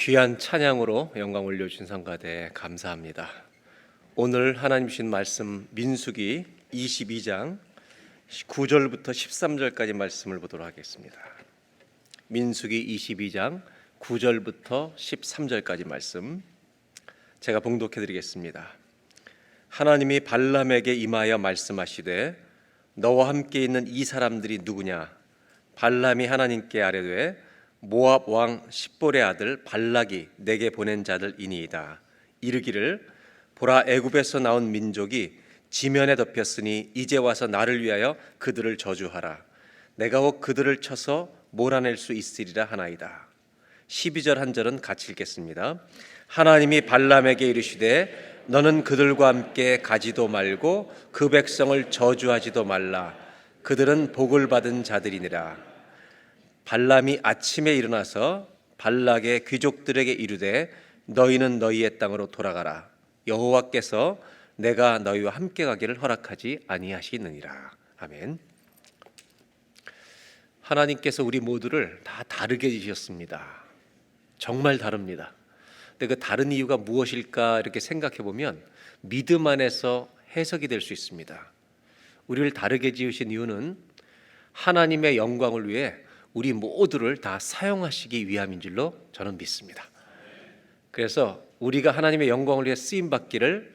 귀한 찬양으로 영광 올려주신 성가대 감사합니다. 오늘 하나님 주신 말씀 민수기 22장 9절부터 13절까지 말씀을 보도록 하겠습니다. 민수기 22장 9절부터 13절까지 말씀 제가 봉독해 드리겠습니다. 하나님이 발람에게 임하여 말씀하시되 너와 함께 있는 이 사람들이 누구냐? 발람이 하나님께 아뢰되 모압 왕 십볼의 아들 발락이 내게 보낸 자들이니이다. 이르기를 보라, 애굽에서 나온 민족이 지면에 덮였으니 이제 와서 나를 위하여 그들을 저주하라. 내가 혹 그들을 쳐서 몰아낼 수 있으리라 하나이다. 12절 한 절은 같이 읽겠습니다. 하나님이 발람에게 이르시되 너는 그들과 함께 가지도 말고 그 백성을 저주하지도 말라. 그들은 복을 받은 자들이니라. 발람이 아침에 일어나서 발락의 귀족들에게 이르되 너희는 너희의 땅으로 돌아가라. 여호와께서 내가 너희와 함께 가기를 허락하지 아니하시느니라. 아멘. 하나님께서 우리 모두를 다 다르게 지으셨습니다. 정말 다릅니다. 근데 그 다른 이유가 무엇일까 이렇게 생각해 보면 믿음 안에서 해석이 될 수 있습니다. 우리를 다르게 지으신 이유는 하나님의 영광을 위해 우리 모두를 다 사용하시기 위함인 줄로 저는 믿습니다. 그래서 우리가 하나님의 영광을 위해 쓰임 받기를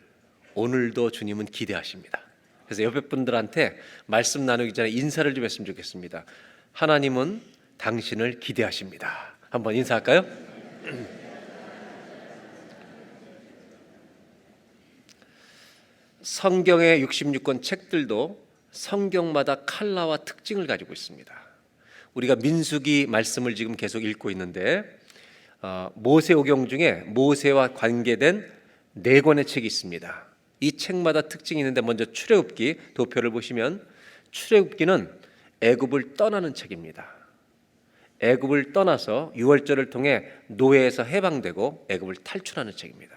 오늘도 주님은 기대하십니다. 그래서 옆에 분들한테 말씀 나누기 전에 인사를 좀 했으면 좋겠습니다. 하나님은 당신을 기대하십니다. 한번 인사할까요? 성경의 66권 책들도 성경마다 컬러와 특징을 가지고 있습니다. 우리가 민수기 말씀을 지금 계속 읽고 있는데 모세오경 중에 모세와 관계된 4권의 책이 있습니다. 이 책마다 특징이 있는데 먼저 출애굽기 도표를 보시면 출애굽기는 애굽을 떠나는 책입니다. 애굽을 떠나서 유월절을 통해 노예에서 해방되고 애굽을 탈출하는 책입니다.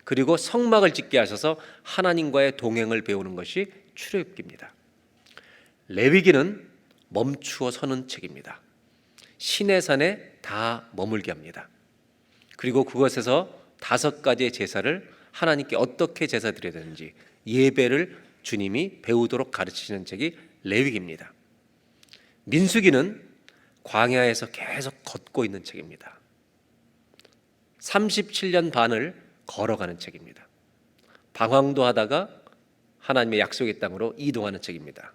그리고 성막을 짓게 하셔서 하나님과의 동행을 배우는 것이 출애굽기입니다. 레위기는 멈추어 서는 책입니다. 시내산에 다 머물게 합니다. 그리고 그것에서 5가지의 제사를 하나님께 어떻게 제사 드려야 되는지 예배를 주님이 배우도록 가르치시는 책이 레위기입니다. 민수기는 광야에서 계속 걷고 있는 책입니다. 37년 반을 걸어가는 책입니다. 방황도 하다가 하나님의 약속의 땅으로 이동하는 책입니다.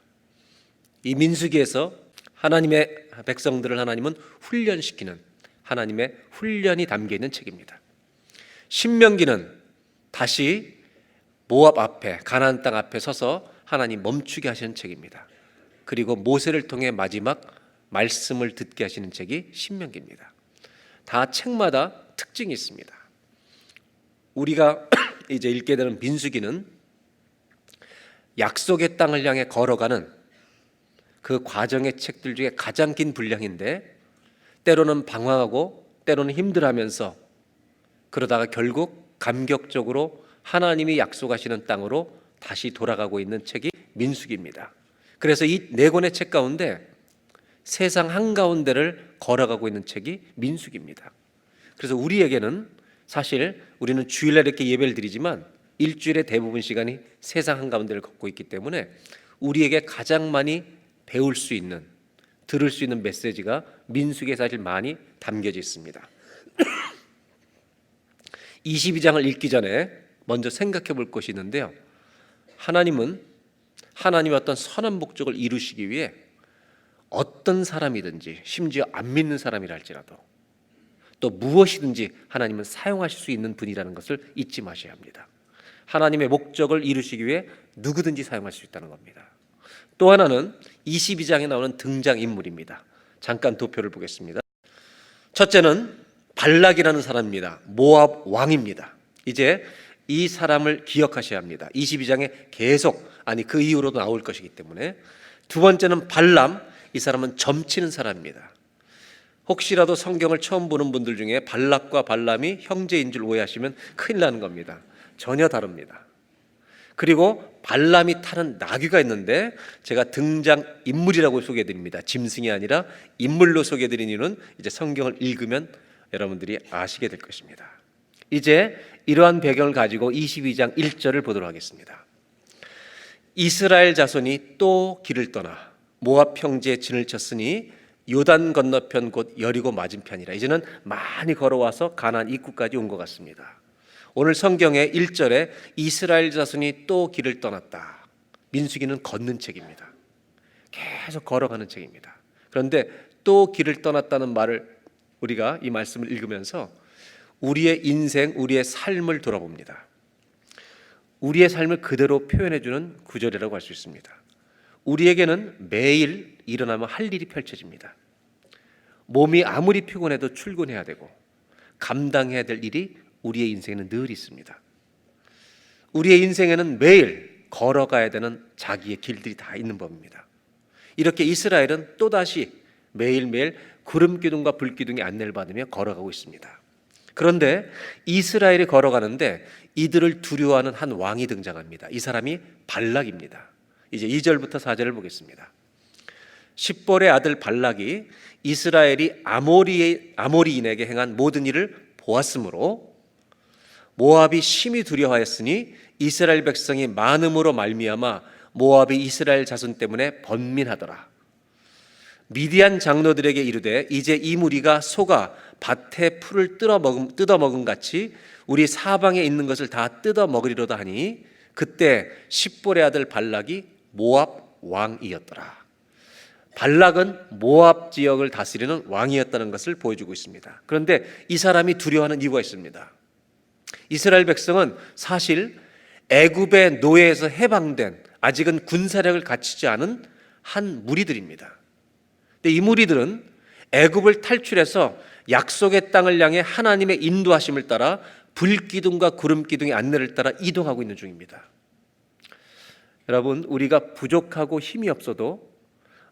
이 민수기에서 하나님의 백성들을 하나님은 훈련시키는 하나님의 훈련이 담겨 있는 책입니다. 신명기는 다시 모압 앞에 가나안 땅 앞에 서서 하나님 멈추게 하시는 책입니다. 그리고 모세를 통해 마지막 말씀을 듣게 하시는 책이 신명기입니다. 다 책마다 특징이 있습니다. 우리가 이제 읽게 되는 민수기는 약속의 땅을 향해 걸어가는 그 과정의 책들 중에 가장 긴 분량인데 때로는 방황하고 때로는 힘들어하면서 그러다가 결국 감격적으로 하나님이 약속하시는 땅으로 다시 돌아가고 있는 책이 민수기입니다. 그래서 이 4권의 책 가운데 세상 한가운데를 걸어가고 있는 책이 민수기입니다. 그래서 우리에게는 사실 우리는 주일날 이렇게 예배를 드리지만 일주일의 대부분 시간이 세상 한가운데를 걷고 있기 때문에 우리에게 가장 많이 배울 수 있는, 들을 수 있는 메시지가 민수기에 사실 많이 담겨져 있습니다. 22장을 읽기 전에 먼저 생각해 볼 것이 있는데요. 하나님은 하나님의 어떤 선한 목적을 이루시기 위해 어떤 사람이든지 심지어 안 믿는 사람이라 할지라도 또 무엇이든지 하나님은 사용하실 수 있는 분이라는 것을 잊지 마셔야 합니다. 하나님의 목적을 이루시기 위해 누구든지 사용할 수 있다는 겁니다. 또 하나는 22장에 나오는 등장인물입니다. 잠깐 도표를 보겠습니다. 첫째는 발락이라는 사람입니다. 모압 왕입니다. 이제 이 사람을 기억하셔야 합니다. 22장에 계속 그 이후로도 나올 것이기 때문에. 두 번째는 발람, 이 사람은 점치는 사람입니다. 혹시라도 성경을 처음 보는 분들 중에 발락과 발람이 형제인 줄 오해하시면 큰일 나는 겁니다. 전혀 다릅니다. 그리고 발람이 타는 나귀가 있는데 제가 등장인물이라고 소개해드립니다. 짐승이 아니라 인물로 소개해드린 이유는 이제 성경을 읽으면 여러분들이 아시게 될 것입니다. 이제 이러한 배경을 가지고 22장 1절을 보도록 하겠습니다. 이스라엘 자손이 또 길을 떠나 모압 평지에 진을 쳤으니 요단 건너편 곧 여리고 맞은편이라. 이제는 많이 걸어와서 가나안 입구까지 온 것 같습니다. 오늘 성경의 1절에 이스라엘 자손이 또 길을 떠났다. 민수기는 걷는 책입니다. 계속 걸어가는 책입니다. 그런데 또 길을 떠났다는 말을 우리가 이 말씀을 읽으면서 우리의 인생, 우리의 삶을 돌아봅니다. 우리의 삶을 그대로 표현해주는 구절이라고 할 수 있습니다. 우리에게는 매일 일어나면 할 일이 펼쳐집니다. 몸이 아무리 피곤해도 출근해야 되고 감당해야 될 일이 우리의 인생에는 늘 있습니다. 우리의 인생에는 매일 걸어가야 되는 자기의 길들이 다 있는 법입니다. 이렇게 이스라엘은 또다시 매일매일 구름기둥과 불기둥의 안내를 받으며 걸어가고 있습니다. 그런데 이스라엘이 걸어가는데 이들을 두려워하는 한 왕이 등장합니다. 이 사람이 발락입니다. 이제 2절부터 4절을 보겠습니다. 십볼의 아들 발락이 이스라엘이 아모리인에게 행한 모든 일을 보았으므로 모압이 심히 두려워하였으니 이스라엘 백성이 많음으로 말미암아 모압이 이스라엘 자손 때문에 번민하더라. 미디안 장로들에게 이르되 이제 이 무리가 소가 밭에 풀을 뜯어먹은 같이 우리 사방에 있는 것을 다 뜯어먹으리로다 하니 그때 십볼의 아들 발락이 모압 왕이었더라. 발락은 모압 지역을 다스리는 왕이었다는 것을 보여주고 있습니다. 그런데 이 사람이 두려워하는 이유가 있습니다. 이스라엘 백성은 사실 애굽의 노예에서 해방된 아직은 군사력을 갖추지 않은 한 무리들입니다. 근데 이 무리들은 애굽을 탈출해서 약속의 땅을 향해 하나님의 인도하심을 따라 불기둥과 구름기둥의 안내를 따라 이동하고 있는 중입니다. 여러분, 우리가 부족하고 힘이 없어도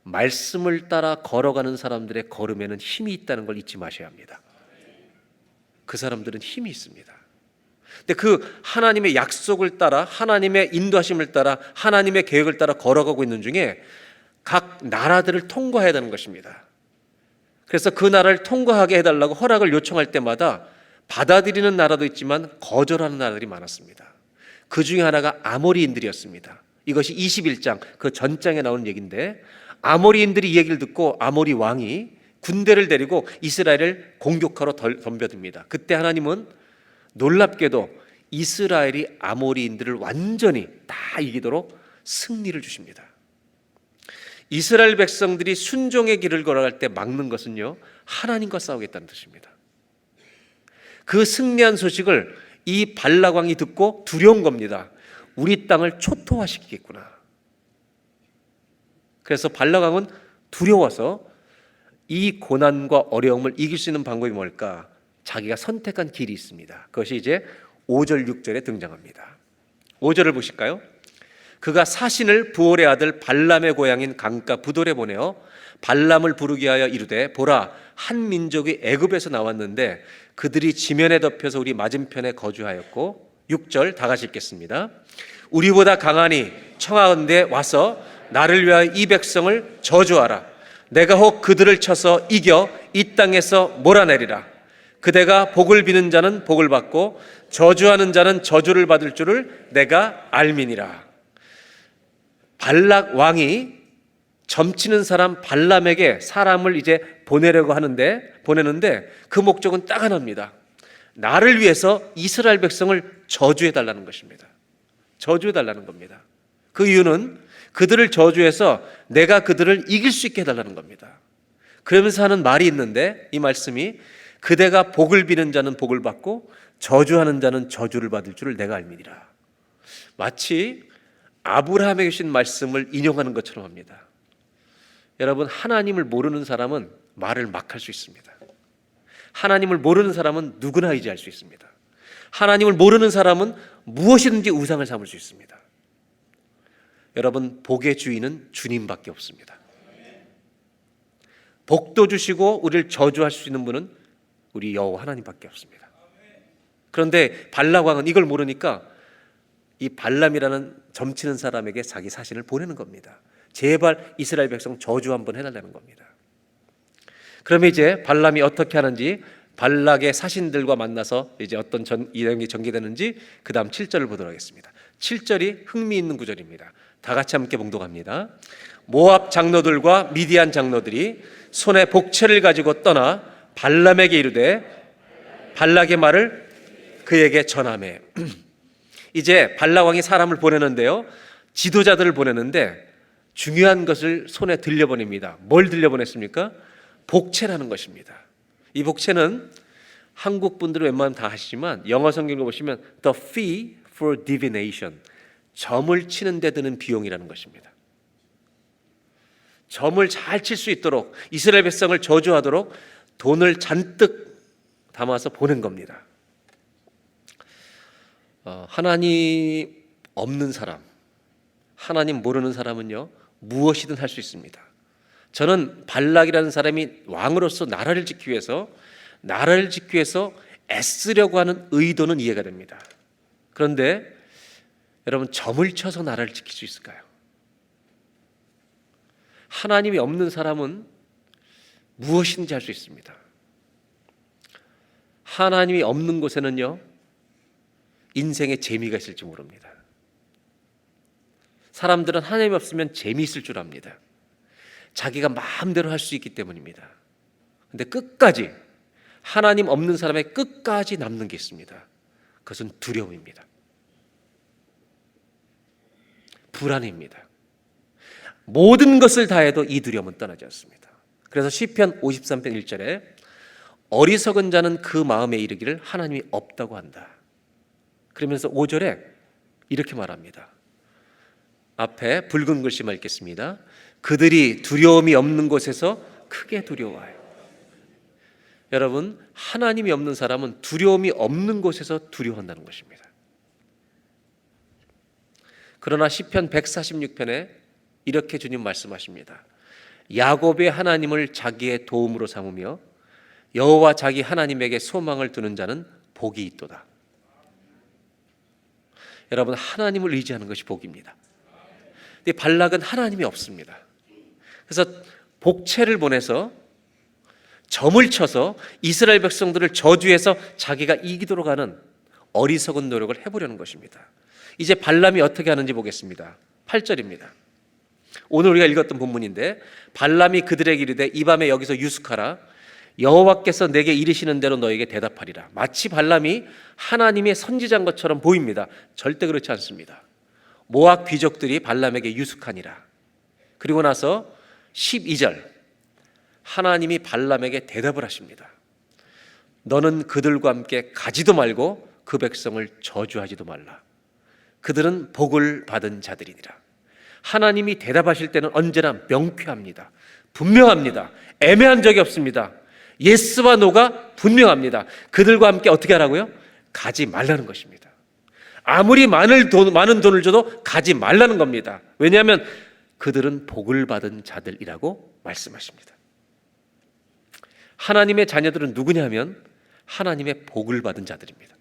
말씀을 따라 걸어가는 사람들의 걸음에는 힘이 있다는 걸 잊지 마셔야 합니다. 그 사람들은 힘이 있습니다. 근데 그 하나님의 약속을 따라 하나님의 인도하심을 따라 하나님의 계획을 따라 걸어가고 있는 중에 각 나라들을 통과해야 되는 것입니다. 그래서 그 나라를 통과하게 해달라고 허락을 요청할 때마다 받아들이는 나라도 있지만 거절하는 나라들이 많았습니다. 그 중에 하나가 아모리인들이었습니다. 이것이 21장 그 전장에 나오는 얘기인데 아모리인들이 이 얘기를 듣고 아모리 왕이 군대를 데리고 이스라엘을 공격하러 덤벼듭니다. 그때 하나님은 놀랍게도 이스라엘이 아모리인들을 완전히 다 이기도록 승리를 주십니다. 이스라엘 백성들이 순종의 길을 걸어갈 때 막는 것은요, 하나님과 싸우겠다는 뜻입니다. 그 승리한 소식을 이 발락 왕이 듣고 두려운 겁니다. 우리 땅을 초토화시키겠구나. 그래서 발락 왕은 두려워서 이 고난과 어려움을 이길 수 있는 방법이 뭘까? 자기가 선택한 길이 있습니다. 그것이 이제 5절 6절에 등장합니다. 5절을 보실까요? 그가 사신을 부올의 아들 발람의 고향인 강가 부돌에 보내어 발람을 부르게 하여 이르되 보라, 한 민족이 애굽에서 나왔는데 그들이 지면에 덮여서 우리 맞은편에 거주하였고 6절 다 같이 읽겠습니다. 우리보다 강하니 청하건대 와서 나를 위하여 이 백성을 저주하라. 내가 혹 그들을 쳐서 이겨 이 땅에서 몰아내리라. 그대가 복을 비는 자는 복을 받고 저주하는 자는 저주를 받을 줄을 내가 알미니라. 발락 왕이 점치는 사람 발람에게 사람을 이제 보내는데 그 목적은 딱 하나입니다. 나를 위해서 이스라엘 백성을 저주해 달라는 것입니다. 저주해 달라는 겁니다. 그 이유는 그들을 저주해서 내가 그들을 이길 수 있게 해달라는 겁니다. 그러면서 하는 말이 있는데 이 말씀이 그대가 복을 비는 자는 복을 받고 저주하는 자는 저주를 받을 줄을 내가 알미니라. 마치 아브라함에게 주신 말씀을 인용하는 것처럼 합니다. 여러분, 하나님을 모르는 사람은 말을 막 할 수 있습니다. 하나님을 모르는 사람은 누구나 의지할 수 있습니다. 하나님을 모르는 사람은 무엇이든지 우상을 삼을 수 있습니다. 여러분, 복의 주인은 주님밖에 없습니다. 복도 주시고 우리를 저주할 수 있는 분은 우리 여호와 하나님밖에 없습니다. 그런데 발락 왕은 이걸 모르니까 이 발람이라는 점치는 사람에게 자기 사신을 보내는 겁니다. 제발 이스라엘 백성 저주 한번 해달라는 겁니다. 그러면 이제 발람이 어떻게 하는지 발락의 사신들과 만나서 이제 어떤 내용이 전개되는지 그 다음 7절을 보도록 하겠습니다. 7절이 흥미있는 구절입니다. 다 같이 함께 봉독합니다. 모압 장로들과 미디안 장로들이 손에 복채를 가지고 떠나 발람에게 이르되 발락의 말을 그에게 전하매. 이제 발락 왕이 사람을 보내는데요, 지도자들을 보내는데 중요한 것을 손에 들려보냅니다. 뭘 들려보냈습니까? 복채라는 것입니다. 이 복채는 한국 분들은 웬만하면 다 하시지만 영어 성경을 보시면 the fee for divination, 점을 치는 데 드는 비용이라는 것입니다. 점을 잘 칠 수 있도록 이스라엘 백성을 저주하도록 돈을 잔뜩 담아서 보낸 겁니다. 하나님 없는 사람, 하나님 모르는 사람은요 무엇이든 할 수 있습니다. 저는 발락이라는 사람이 왕으로서 나라를 지키기 위해서 애쓰려고 하는 의도는 이해가 됩니다. 그런데 여러분, 점을 쳐서 나라를 지킬 수 있을까요? 하나님이 없는 사람은 무엇이든지 할 수 있습니다. 하나님이 없는 곳에는요 인생에 재미가 있을지 모릅니다. 사람들은 하나님이 없으면 재미있을 줄 압니다. 자기가 마음대로 할 수 있기 때문입니다. 근데 끝까지 하나님 없는 사람의 끝까지 남는 게 있습니다. 그것은 두려움입니다. 불안입니다. 모든 것을 다해도 이 두려움은 떠나지 않습니다. 그래서 시편 53편 1절에 어리석은 자는 그 마음에 이르기를 하나님이 없다고 한다. 그러면서 5절에 이렇게 말합니다. 앞에 붉은 글씨만 읽겠습니다. 그들이 두려움이 없는 곳에서 크게 두려워해요. 여러분, 하나님이 없는 사람은 두려움이 없는 곳에서 두려워한다는 것입니다. 그러나 시편 146편에 이렇게 주님 말씀하십니다. 야곱의 하나님을 자기의 도움으로 삼으며 여호와 자기 하나님에게 소망을 두는 자는 복이 있도다. 여러분, 하나님을 의지하는 것이 복입니다. 근데 발락은 하나님이 없습니다. 그래서 복채를 보내서 점을 쳐서 이스라엘 백성들을 저주해서 자기가 이기도록 하는 어리석은 노력을 해보려는 것입니다. 이제 발람이 어떻게 하는지 보겠습니다. 8절입니다. 오늘 우리가 읽었던 본문인데, 발람이 그들에게 이르되 이 밤에 여기서 유숙하라. 여호와께서 내게 이르시는 대로 너에게 대답하리라. 마치 발람이 하나님의 선지자인 것처럼 보입니다. 절대 그렇지 않습니다. 모압 귀족들이 발람에게 유숙하니라. 그리고 나서 12절, 하나님이 발람에게 대답을 하십니다. 너는 그들과 함께 가지도 말고 그 백성을 저주하지도 말라. 그들은 복을 받은 자들이니라. 하나님이 대답하실 때는 언제나 명쾌합니다. 분명합니다. 애매한 적이 없습니다. 예스와 노가 분명합니다. 그들과 함께 어떻게 하라고요? 가지 말라는 것입니다. 아무리 많은 돈을 줘도 가지 말라는 겁니다. 왜냐하면 그들은 복을 받은 자들이라고 말씀하십니다. 하나님의 자녀들은 누구냐면 하나님의 복을 받은 자들입니다.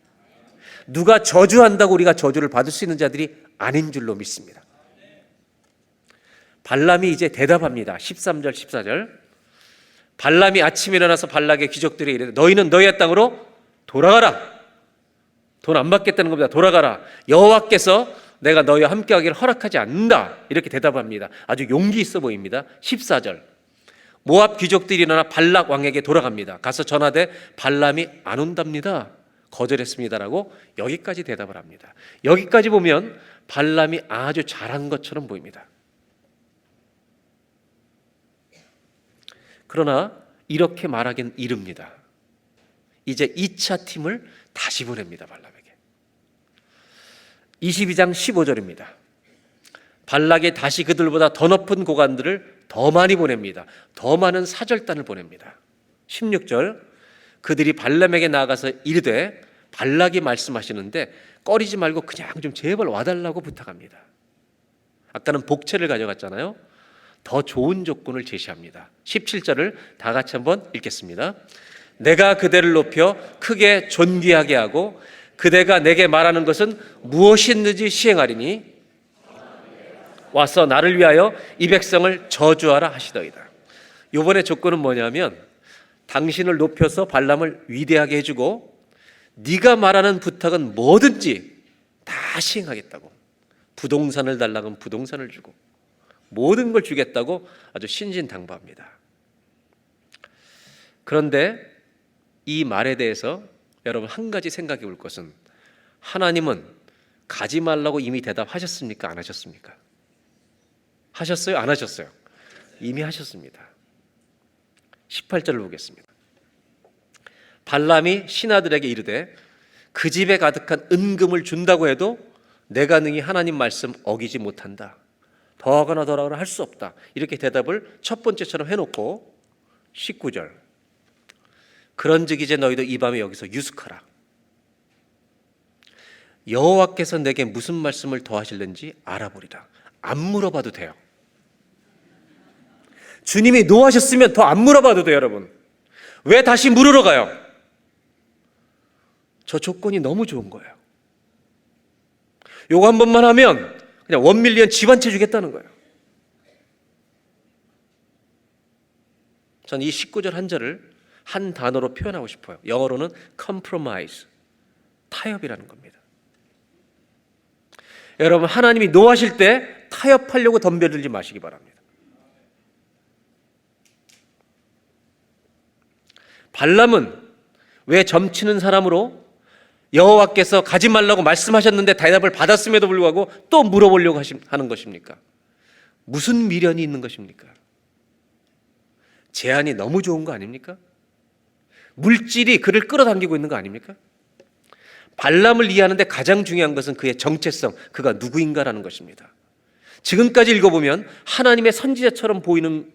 누가 저주한다고 우리가 저주를 받을 수 있는 자들이 아닌 줄로 믿습니다. 발람이 이제 대답합니다. 13절 14절. 발람이 아침에 일어나서 발락의 귀족들에게 이르되 너희는 너희의 땅으로 돌아가라. 돈 안 받겠다는 겁니다. 돌아가라. 여호와께서 내가 너희와 함께하기를 허락하지 않는다. 이렇게 대답합니다. 아주 용기 있어 보입니다. 14절. 모압 귀족들이 일어나 발락 왕에게 돌아갑니다. 가서 전하되 발람이 안 온답니다. 거절했습니다라고 여기까지 대답을 합니다. 여기까지 보면 발람이 아주 잘한 것처럼 보입니다. 그러나 이렇게 말하긴 이릅니다. 이제 2차 팀을 다시 보냅니다. 발람에게. 22장 15절입니다. 발락이 다시 그들보다 더 높은 고관들을 더 많이 보냅니다. 더 많은 사절단을 보냅니다. 16절, 그들이 발람에게 나아가서 이르되, 발락이 말씀하시는데 꺼리지 말고 그냥 좀 제발 와달라고 부탁합니다. 아까는 복채를 가져갔잖아요. 더 좋은 조건을 제시합니다. 17절을 다 같이 한번 읽겠습니다. 내가 그대를 높여 크게 존귀하게 하고 그대가 내게 말하는 것은 무엇이든지 시행하리니 와서 나를 위하여 이 백성을 저주하라 하시더이다. 이번에 조건은 뭐냐면 당신을 높여서 발람을 위대하게 해주고 네가 말하는 부탁은 뭐든지 다 시행하겠다고. 부동산을 달라고 하면 부동산을 주고 모든 걸 주겠다고 아주 신신당부합니다. 그런데 이 말에 대해서 여러분 한 가지 생각해 볼 것은, 하나님은 가지 말라고 이미 대답하셨습니까? 안 하셨습니까? 하셨어요? 안 하셨어요? 이미 하셨습니다. 18절을 보겠습니다. 발람이 신하들에게 이르되 그 집에 가득한 은금을 준다고 해도 내가 능히 하나님 말씀 어기지 못한다. 더하거나 덜하거나 할 수 없다. 이렇게 대답을 첫 번째처럼 해놓고 19절, 그런즉 이제 너희도 이 밤에 여기서 유숙하라. 여호와께서 내게 무슨 말씀을 더하실는지 알아보리라. 안 물어봐도 돼요. 주님이 노하셨으면 더 안 물어봐도 돼요. 여러분, 왜 다시 물으러 가요? 저 조건이 너무 좋은 거예요. 요거 한 번만 하면 그냥 1밀리언 집 한 채 주겠다는 거예요. 저는 이 19절 한 절을 한 단어로 표현하고 싶어요. 영어로는 compromise, 타협이라는 겁니다. 여러분, 하나님이 노하실 때 타협하려고 덤벼들지 마시기 바랍니다. 발람은 왜 점치는 사람으로 여호와께서 가지 말라고 말씀하셨는데 대답을 받았음에도 불구하고 또 물어보려고 하는 것입니까? 무슨 미련이 있는 것입니까? 제안이 너무 좋은 거 아닙니까? 물질이 그를 끌어당기고 있는 거 아닙니까? 발람을 이해하는데 가장 중요한 것은 그의 정체성, 그가 누구인가라는 것입니다. 지금까지 읽어보면 하나님의 선지자처럼 보이는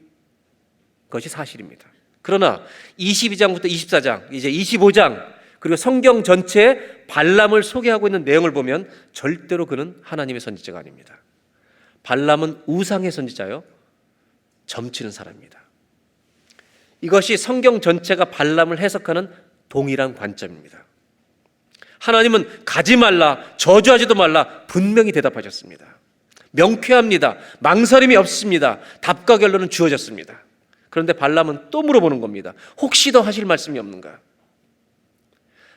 것이 사실입니다. 그러나 22장부터 24장, 이제 25장, 그리고 성경 전체에 발람을 소개하고 있는 내용을 보면 절대로 그는 하나님의 선지자가 아닙니다. 발람은 우상의 선지자요, 점치는 사람입니다. 이것이 성경 전체가 발람을 해석하는 동일한 관점입니다. 하나님은 가지 말라, 저주하지도 말라 분명히 대답하셨습니다. 명쾌합니다. 망설임이 없습니다. 답과 결론은 주어졌습니다. 그런데 발람은 또 물어보는 겁니다. 혹시 더 하실 말씀이 없는가?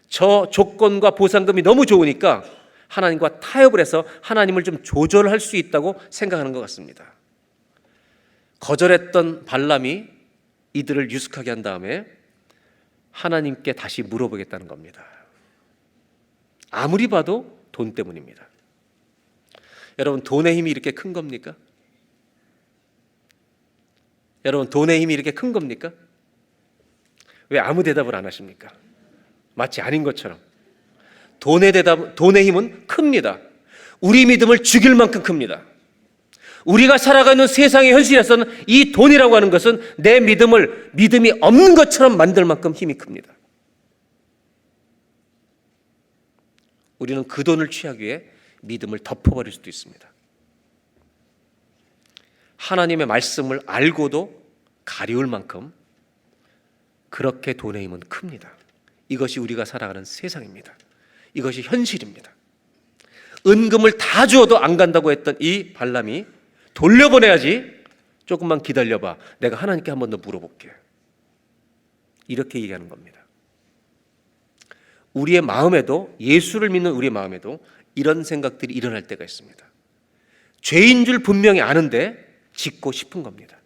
저 조건과 보상금이 너무 좋으니까 하나님과 타협을 해서 하나님을 좀 조절할 수 있다고 생각하는 것 같습니다. 거절했던 발람이 이들을 유숙하게 한 다음에 하나님께 다시 물어보겠다는 겁니다. 아무리 봐도 돈 때문입니다. 여러분, 돈의 힘이 이렇게 큰 겁니까? 여러분, 돈의 힘이 이렇게 큰 겁니까? 왜 아무 대답을 안 하십니까? 마치 아닌 것처럼. 돈의 힘은 큽니다. 우리 믿음을 죽일 만큼 큽니다. 우리가 살아가는 세상의 현실에서는 이 돈이라고 하는 것은 내 믿음이 없는 것처럼 만들 만큼 힘이 큽니다. 우리는 그 돈을 취하기 위해 믿음을 덮어버릴 수도 있습니다. 하나님의 말씀을 알고도 가리울 만큼 그렇게 돈의 힘은 큽니다. 이것이 우리가 살아가는 세상입니다. 이것이 현실입니다. 은금을 다 주어도 안 간다고 했던 이 발람이 돌려보내야지, 조금만 기다려봐, 내가 하나님께 한 번 더 물어볼게, 이렇게 얘기하는 겁니다. 우리의 마음에도, 예수를 믿는 우리의 마음에도 이런 생각들이 일어날 때가 있습니다. 죄인 줄 분명히 아는데 짓고 싶은 겁니다.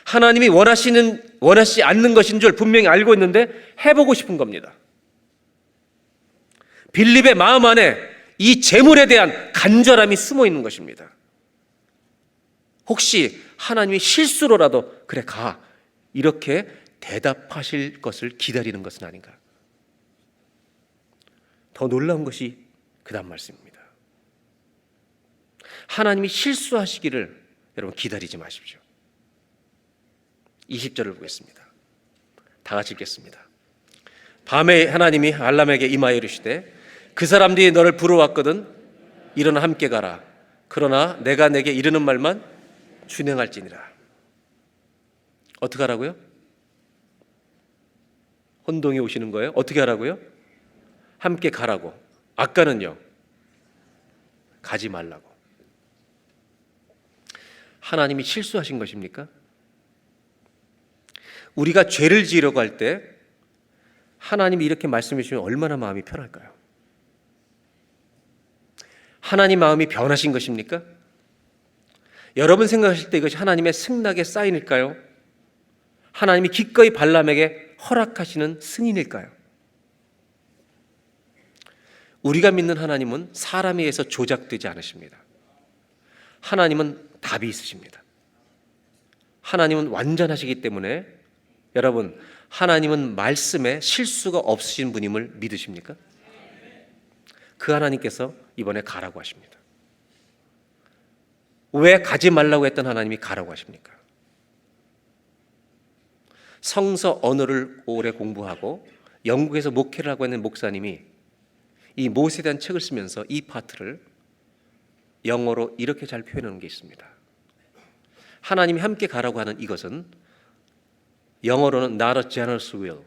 하나님이 원하시지 않는 것인 줄 분명히 알고 있는데 해보고 싶은 겁니다. 빌립의 마음 안에 이 재물에 대한 간절함이 숨어 있는 것입니다. 혹시 하나님이 실수로라도 그래 가, 이렇게 대답하실 것을 기다리는 것은 아닌가? 더 놀라운 것이 그 다음 말씀입니다. 하나님이 실수하시기를 여러분 기다리지 마십시오. 20절을 보겠습니다. 다 같이 읽겠습니다. 밤에 하나님이 발람에게 임하여 이르시되 그 사람들이 너를 부러웠거든 일어나 함께 가라. 그러나 내가 내게 이르는 말만 준행할지니라. 어떻게 하라고요? 혼동이 오시는 거예요? 어떻게 하라고요? 함께 가라고. 아까는요, 가지 말라고. 하나님이 실수하신 것입니까? 우리가 죄를 지으려고 할 때 하나님이 이렇게 말씀해 주시면 얼마나 마음이 편할까요? 하나님 마음이 변하신 것입니까? 여러분 생각하실 때 이것이 하나님의 승낙의 사인일까요? 하나님이 기꺼이 발람에게 허락하시는 승인일까요? 우리가 믿는 하나님은 사람에 의해서 조작되지 않으십니다. 하나님은 답이 있으십니다. 하나님은 완전하시기 때문에 여러분, 하나님은 말씀에 실수가 없으신 분임을 믿으십니까? 그 하나님께서 이번에 가라고 하십니다. 왜 가지 말라고 했던 하나님이 가라고 하십니까? 성서 언어를 오래 공부하고 영국에서 목회를 하고 있는 목사님이 이 모세에 대한 책을 쓰면서 이 파트를 영어로 이렇게 잘 표현하는 게 있습니다. 하나님이 함께 가라고 하는 이것은 영어로는 not a generous will,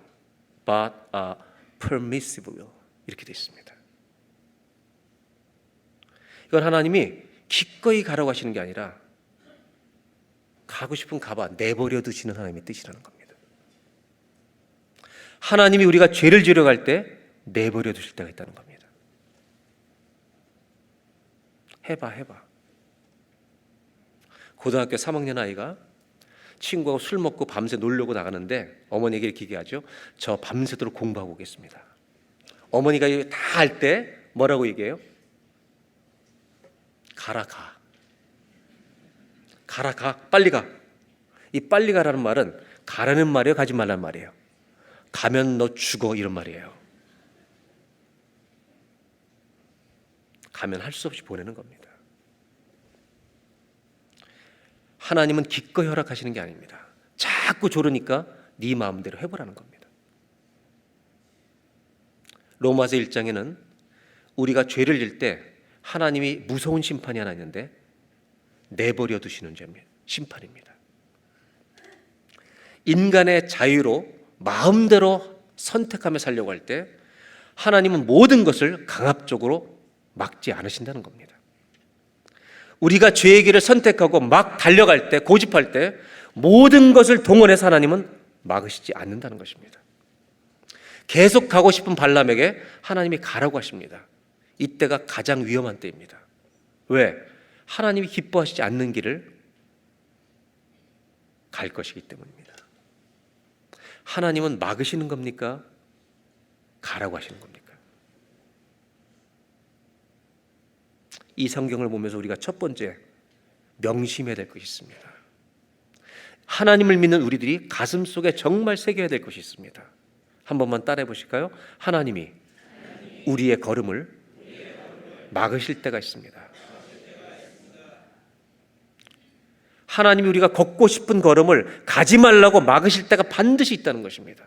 but a permissive will 이렇게 되어 있습니다. 이건 하나님이 기꺼이 가라고 하시는 게 아니라 가고 싶으면 가봐 내버려 두시는 하나님의 뜻이라는 겁니다. 하나님이 우리가 죄를 지으려고 할 때 내버려 두실 때가 있다는 겁니다. 해봐. 고등학교 3학년 아이가 친구하고 술 먹고 밤새 놀려고 나가는데 어머니에게 이렇게 얘기하죠. 저 밤새도록 공부하고 오겠습니다. 어머니가 다 할 때 뭐라고 얘기해요? 가라 가. 빨리 가. 이 빨리 가라는 말은 가라는 말이에요, 가지 말라는 말이에요? 가면 너 죽어 이런 말이에요. 가면 할 수 없이 보내는 겁니다. 하나님은 기꺼이 허락하시는 게 아닙니다. 자꾸 조르니까 네 마음대로 해보라는 겁니다. 로마서 1장에는 우리가 죄를 질 때 하나님이 무서운 심판이 하나 있는데 내버려 두시는 심판입니다. 인간의 자유로 마음대로 선택하며 살려고 할 때 하나님은 모든 것을 강압적으로 막지 않으신다는 겁니다. 우리가 죄의 길을 선택하고 막 달려갈 때, 고집할 때 모든 것을 동원해서 하나님은 막으시지 않는다는 것입니다. 계속 가고 싶은 발람에게 하나님이 가라고 하십니다. 이때가 가장 위험한 때입니다. 왜? 하나님이 기뻐하시지 않는 길을 갈 것이기 때문입니다. 하나님은 막으시는 겁니까? 가라고 하시는 겁니까? 이 성경을 보면서 우리가 첫 번째 명심해야 될 것이 있습니다. 하나님을 믿는 우리들이 가슴속에 정말 새겨야 될 것이 있습니다. 한 번만 따라해 보실까요? 하나님이 우리의 걸음을 막으실 때가 있습니다. 하나님이 우리가 걷고 싶은 걸음을 가지 말라고 막으실 때가 반드시 있다는 것입니다.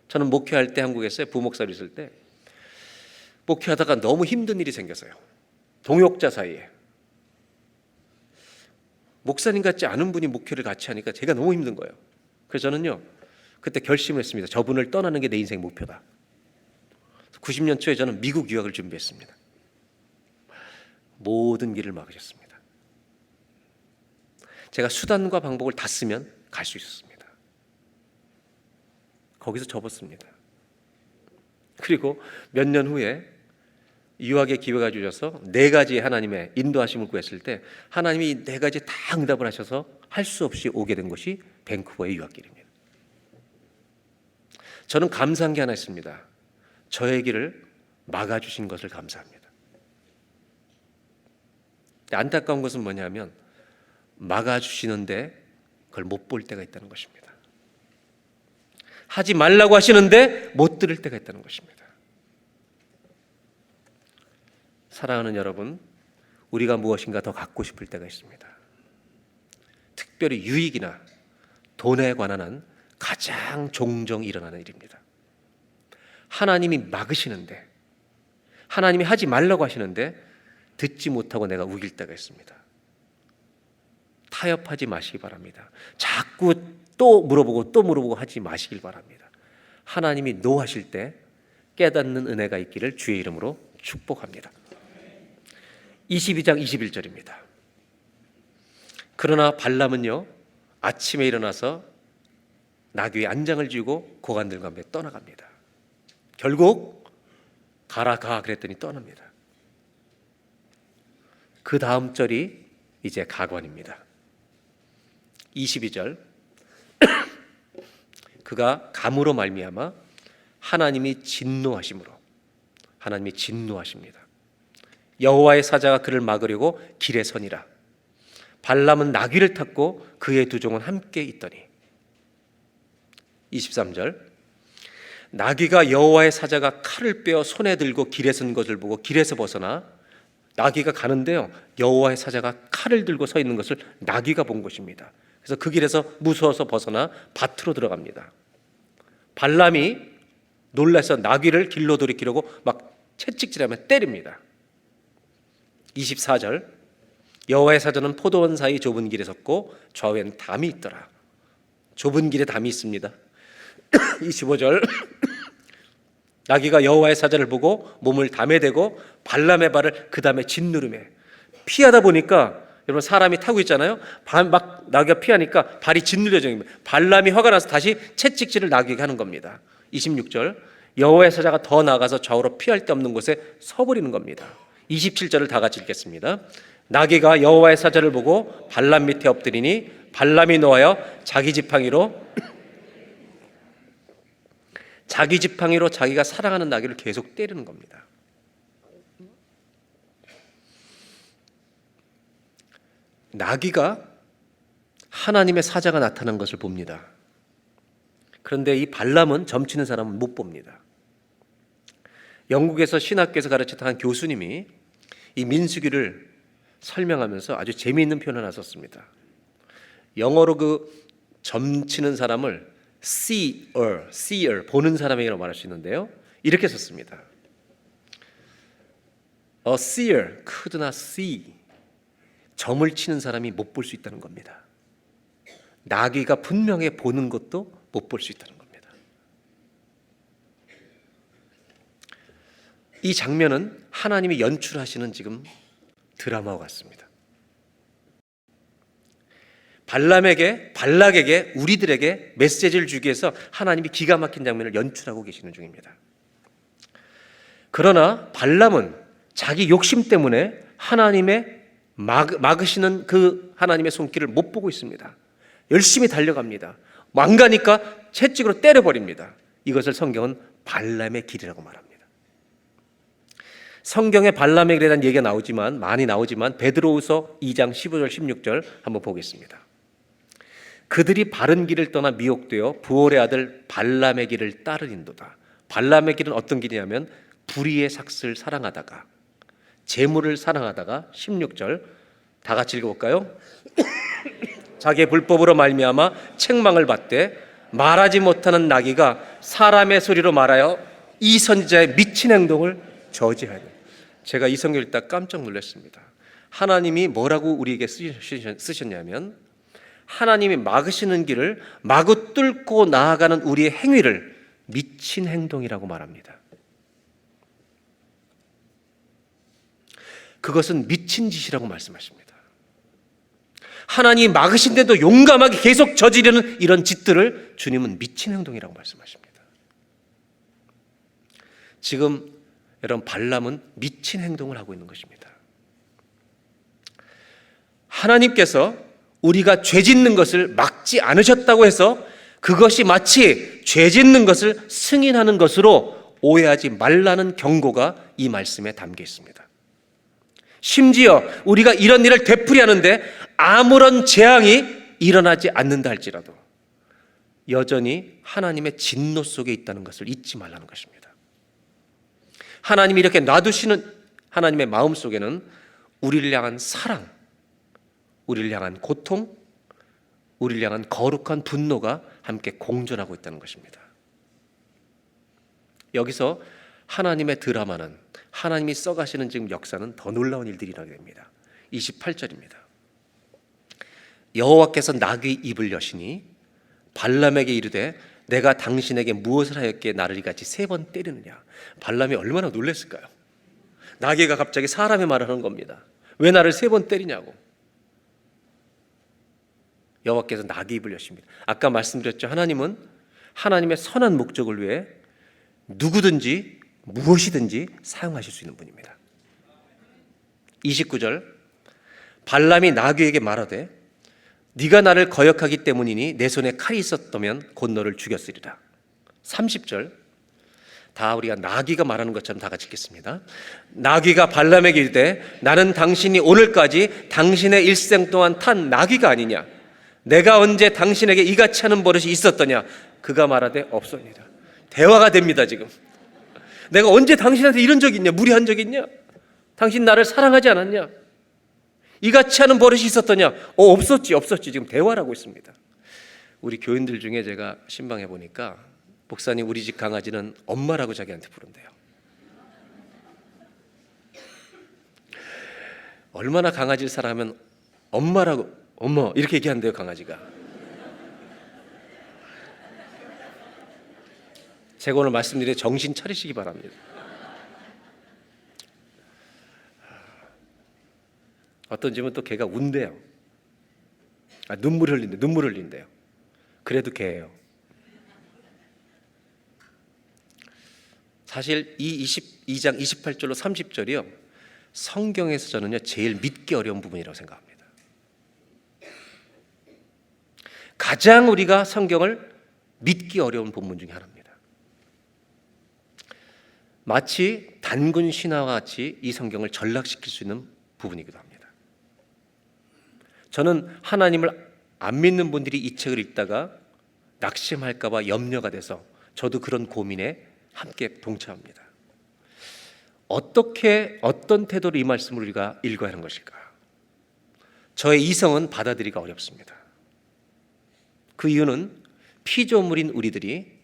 저는 목회할 때 한국에서 부목사로 있을 때 목회하다가 너무 힘든 일이 생겼어요. 동역자 사이에. 목사님 같지 않은 분이 목회를 같이 하니까 제가 너무 힘든 거예요. 그래서 저는요 그때 결심을 했습니다. 저분을 떠나는 게 내 인생 목표다. 90년 초에 저는 미국 유학을 준비했습니다. 모든 길을 막으셨습니다. 제가 수단과 방법을 다 쓰면 갈 수 있었습니다. 거기서 접었습니다. 그리고 몇 년 후에 유학의 기회가 주셔서 4가지 하나님의 인도하심을 구했을 때 하나님이 4가지 다 응답을 하셔서 할 수 없이 오게 된 곳이 밴쿠버의 유학길입니다. 저는 감사한 게 하나 있습니다. 저의 길을 막아주신 것을 감사합니다. 안타까운 것은 뭐냐면 막아주시는데 그걸 못 볼 때가 있다는 것입니다. 하지 말라고 하시는데 못 들을 때가 있다는 것입니다. 사랑하는 여러분, 우리가 무엇인가 더 갖고 싶을 때가 있습니다. 특별히 유익이나 돈에 관한 한 가장 종종 일어나는 일입니다. 하나님이 막으시는데, 하나님이 하지 말라고 하시는데 듣지 못하고 내가 우길 때가 있습니다. 타협하지 마시기 바랍니다. 자꾸 또 물어보고 하지 마시길 바랍니다. 하나님이 노하실 때 깨닫는 은혜가 있기를 주의 이름으로 축복합니다. 22장 21절입니다. 그러나 발람은요 아침에 일어나서 나귀의 안장을 쥐고 고관들과 함께 떠나갑니다. 결국 가라 가 그랬더니 떠납니다. 그 다음 절이 이제 가관입니다. 22절 그가 감으로 말미암아 하나님이 진노하심으로 하나님이 진노하십니다. 여호와의 사자가 그를 막으려고 길에 서니라. 발람은 나귀를 탔고 그의 두 종은 함께 있더니 23절 나귀가 여호와의 사자가 칼을 빼어 손에 들고 길에 선 것을 보고 길에서 벗어나 나귀가 가는데요, 여호와의 사자가 칼을 들고 서 있는 것을 나귀가 본 것입니다. 그래서 그 길에서 무서워서 벗어나 밭으로 들어갑니다. 발람이 놀라서 나귀를 길로 돌이키려고 막 채찍질하며 때립니다. 24절 여호와의 사자는 포도원 사이 좁은 길에 섰고 좌우에는 담이 있더라. 좁은 길에 담이 있습니다. 25절 나귀가 여호와의 사자를 보고 몸을 담에 대고 발람의 발을 그 담에 짓누르매 피하다 보니까 여러분 사람이 타고 있잖아요. 막 나귀가 피하니까 발이 짓누려져 있는 거예요. 발람이 화가 나서 다시 채찍질을 나귀에게 하는 겁니다. 26절 여호와의 사자가 더 나아가서 좌우로 피할 데 없는 곳에 서버리는 겁니다. 27절을 다 같이 읽겠습니다. 나귀가 여호와의 사자를 보고 발람 밑에 엎드리니 발람이 노하여 자기 지팡이로 자기가 사랑하는 나귀를 계속 때리는 겁니다. 나귀가 하나님의 사자가 나타난 것을 봅니다. 그런데 이 발람은 점치는 사람은 못 봅니다. 영국에서 신학교에서 가르쳤던 한 교수님이 이 민수기를 설명하면서 아주 재미있는 표현을 하셨습니다. 영어로 그 점치는 사람을 seer 보는 사람에게로 말할 수 있는데요, 이렇게 썼습니다. A seer could not see. 점을 치는 사람이 못 볼 수 있다는 겁니다. 나귀가 분명히 보는 것도 못 볼 수 있다는 겁니다. 이 장면은 하나님이 연출하시는 지금 드라마와 같습니다. 발락에게 우리들에게 메시지를 주기 위해서 하나님이 기가 막힌 장면을 연출하고 계시는 중입니다. 그러나 발람은 자기 욕심 때문에 하나님의 막으시는 그 하나님의 손길을 못 보고 있습니다. 열심히 달려갑니다. 안 가니까 채찍으로 때려버립니다. 이것을 성경은 발람의 길이라고 말합니다. 성경에 발람의 길에 대한 얘기가 많이 나오지만 베드로후서 2장 15절 16절 한번 보겠습니다. 그들이 바른 길을 떠나 미혹되어 부올의 아들 발람의 길을 따르린도다. 발람의 길은 어떤 길이냐면 불의의 삭슬 사랑하다가 재물을 사랑하다가 16절 다 같이 읽어볼까요? 자기의 불법으로 말미암아 책망을 받되 말하지 못하는 나귀가 사람의 소리로 말하여 이 선지자의 미친 행동을 저지하니. 제가 이 성경 읽다 깜짝 놀랐습니다. 하나님이 뭐라고 우리에게 쓰셨냐면 하나님이 막으시는 길을 마구 뚫고 나아가는 우리의 행위를 미친 행동이라고 말합니다. 그것은 미친 짓이라고 말씀하십니다. 하나님이 막으신데도 용감하게 계속 저지르는 이런 짓들을 주님은 미친 행동이라고 말씀하십니다. 지금 여러분 발람은 미친 행동을 하고 있는 것입니다. 하나님께서 우리가 죄 짓는 것을 막지 않으셨다고 해서 그것이 마치 죄 짓는 것을 승인하는 것으로 오해하지 말라는 경고가 이 말씀에 담겨 있습니다. 심지어 우리가 이런 일을 되풀이하는데 아무런 재앙이 일어나지 않는다 할지라도 여전히 하나님의 진노 속에 있다는 것을 잊지 말라는 것입니다. 하나님이 이렇게 놔두시는 하나님의 마음 속에는 우리를 향한 사랑, 우리를 향한 고통, 우리를 향한 거룩한 분노가 함께 공존하고 있다는 것입니다. 여기서 하나님의 드라마는, 하나님이 써가시는 지금 역사는 더 놀라운 일들이 일어나게 됩니다. 28절입니다. 여호와께서 나귀 입을 여시니 발람에게 이르되 내가 당신에게 무엇을 하였기에 나를 이같이 3번 때리느냐. 발람이 얼마나 놀랐을까요? 나귀가 갑자기 사람의 말을 하는 겁니다. 왜 나를 3번 때리냐고. 여호와께서 나귀 입을 여십니다. 아까 말씀드렸죠. 하나님은 하나님의 선한 목적을 위해 누구든지 무엇이든지 사용하실 수 있는 분입니다. 29절 발람이 나귀에게 말하되 네가 나를 거역하기 때문이니 내 손에 칼이 있었다면 곧 너를 죽였으리라. 30절 다 우리가 나귀가 말하는 것처럼 다 같이 읽겠습니다. 나귀가 발람에게 이르되 나는 당신이 오늘까지 당신의 일생 동안 탄 나귀가 아니냐? 내가 언제 당신에게 이같이 하는 버릇이 있었더냐? 그가 말하되 없소이다. 대화가 됩니다. 지금 내가 언제 당신한테 이런 적이 있냐? 무리한 적이 있냐? 당신 나를 사랑하지 않았냐? 이같이 하는 버릇이 있었더냐? 없었지. 지금 대화를 하고 있습니다. 우리 교인들 중에 제가 신방해 보니까 목사님 우리 집 강아지는 엄마라고 자기한테 부른대요. 얼마나 강아지를 사랑하면 엄마라고 엄마 이렇게 얘기한대요. 강아지가. 제가 오늘 말씀드린 정신 차리시기 바랍니다. 어떤 집은 또 개가 운대요. 눈물 흘린대요. 그래도 개예요. 사실 이 22장 28절로 30절이요 성경에서 저는요 제일 믿기 어려운 부분이라고 생각합니다. 가장 우리가 성경을 믿기 어려운 본문 중에 하나입니다. 마치 단군 신화와 같이 이 성경을 전락시킬 수 있는 부분이기도 합니다. 저는 하나님을 안 믿는 분들이 이 책을 읽다가 낙심할까 봐 염려가 돼서 저도 그런 고민에 함께 동참합니다. 어떤 태도로 이 말씀을 우리가 읽어야 하는 것일까? 저의 이성은 받아들이기가 어렵습니다. 그 이유는 피조물인 우리들이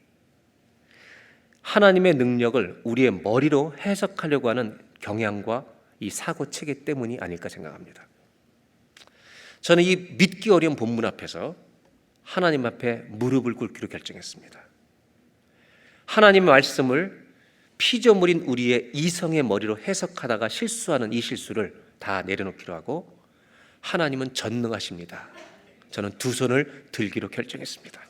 하나님의 능력을 우리의 머리로 해석하려고 하는 경향과 이 사고 체계 때문이 아닐까 생각합니다. 저는 이 믿기 어려운 본문 앞에서 하나님 앞에 무릎을 꿇기로 결정했습니다. 하나님의 말씀을 피조물인 우리의 이성의 머리로 해석하다가 실수하는 이 실수를 다 내려놓기로 하고 하나님은 전능하십니다. 저는 두 손을 들기로 결정했습니다.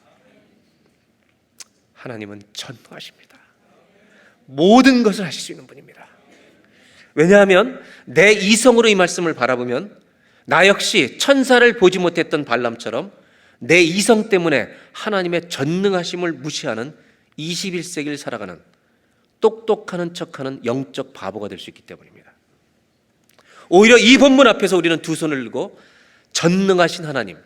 하나님은 전능하십니다. 모든 것을 하실 수 있는 분입니다. 왜냐하면 내 이성으로 이 말씀을 바라보면 나 역시 천사를 보지 못했던 발람처럼 내 이성 때문에 하나님의 전능하심을 무시하는 21세기를 살아가는 똑똑하는 척하는 영적 바보가 될 수 있기 때문입니다. 오히려 이 본문 앞에서 우리는 두 손을 들고 전능하신 하나님,